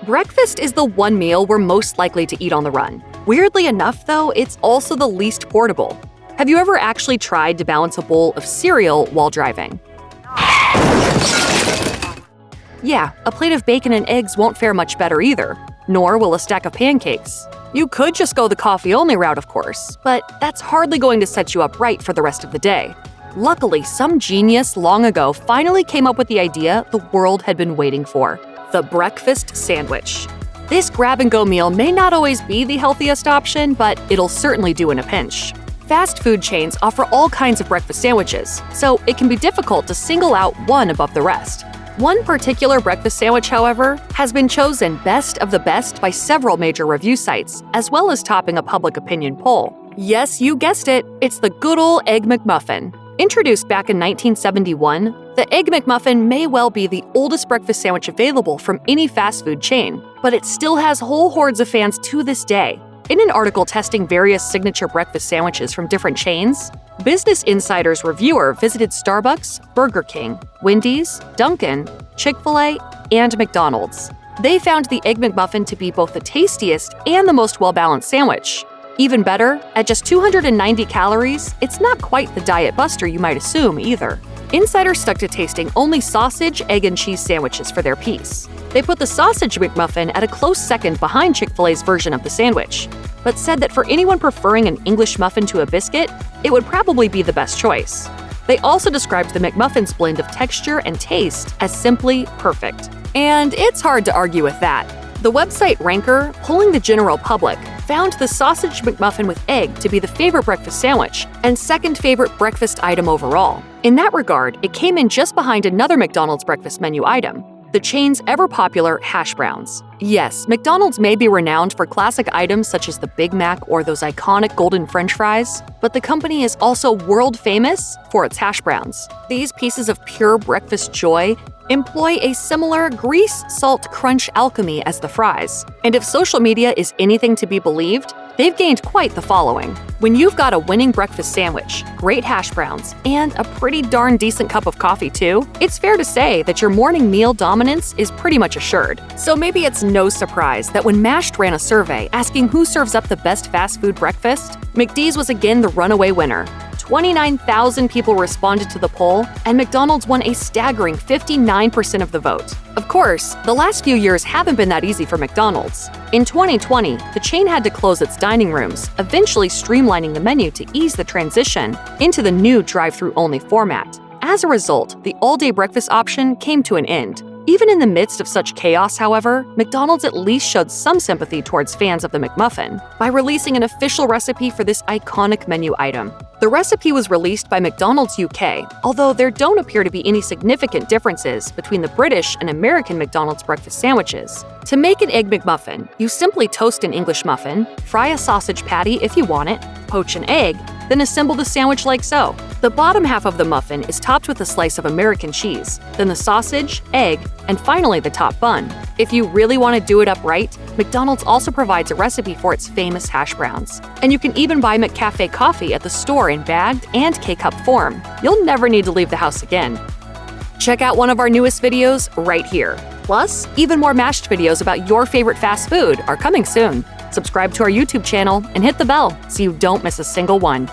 Breakfast is the one meal we're most likely to eat on the run. Weirdly enough, though, it's also the least portable. Have you ever actually tried to balance a bowl of cereal while driving? Yeah, a plate of bacon and eggs won't fare much better either, nor will a stack of pancakes. You could just go the coffee-only route, of course, but that's hardly going to set you up right for the rest of the day. Luckily, some genius long ago finally came up with the idea the world had been waiting for: the breakfast sandwich. This grab-and-go meal may not always be the healthiest option, but it'll certainly do in a pinch. Fast food chains offer all kinds of breakfast sandwiches, so it can be difficult to single out one above the rest. One particular breakfast sandwich, however, has been chosen best of the best by several major review sites, as well as topping a public opinion poll. Yes, you guessed it, it's the good old Egg McMuffin. Introduced back in 1971, the Egg McMuffin may well be the oldest breakfast sandwich available from any fast food chain, but it still has whole hordes of fans to this day. In an article testing various signature breakfast sandwiches from different chains, Business Insider's reviewer visited Starbucks, Burger King, Wendy's, Dunkin', Chick-fil-A, and McDonald's. They found the Egg McMuffin to be both the tastiest and the most well-balanced sandwich. Even better, at just 290 calories, it's not quite the diet buster you might assume either. Insider stuck to tasting only sausage, egg, and cheese sandwiches for their piece. They put the sausage McMuffin at a close second behind Chick-fil-A's version of the sandwich, but said that for anyone preferring an English muffin to a biscuit, it would probably be the best choice. They also described the McMuffin's blend of texture and taste as simply perfect. And it's hard to argue with that. The website Ranker, polling the general public, found the sausage McMuffin with egg to be the favorite breakfast sandwich and second favorite breakfast item overall. In that regard, it came in just behind another McDonald's breakfast menu item, the chain's ever-popular hash browns. Yes, McDonald's may be renowned for classic items such as the Big Mac or those iconic golden French fries, but the company is also world-famous for its hash browns. These pieces of pure breakfast joy employ a similar grease-salt-crunch alchemy as the fries. And if social media is anything to be believed, they've gained quite the following. When you've got a winning breakfast sandwich, great hash browns, and a pretty darn decent cup of coffee too, it's fair to say that your morning meal dominance is pretty much assured. So maybe it's no surprise that when Mashed ran a survey asking who serves up the best fast food breakfast, McD's was again the runaway winner. 29,000 people responded to the poll, and McDonald's won a staggering 59% of the vote. Of course, the last few years haven't been that easy for McDonald's. In 2020, the chain had to close its dining rooms, eventually streamlining the menu to ease the transition into the new drive-thru only format. As a result, the all-day breakfast option came to an end. Even in the midst of such chaos, however, McDonald's at least showed some sympathy towards fans of the McMuffin by releasing an official recipe for this iconic menu item. The recipe was released by McDonald's UK, although there don't appear to be any significant differences between the British and American McDonald's breakfast sandwiches. To make an Egg McMuffin, you simply toast an English muffin, fry a sausage patty if you want it, poach an egg, then assemble the sandwich like so. The bottom half of the muffin is topped with a slice of American cheese, then the sausage, egg, and finally the top bun. If you really want to do it up right, McDonald's also provides a recipe for its famous hash browns. And you can even buy McCafe coffee at the store in bagged and K-cup form. You'll never need to leave the house again. Check out one of our newest videos right here. Plus, even more Mashed videos about your favorite fast food are coming soon. Subscribe to our YouTube channel and hit the bell so you don't miss a single one.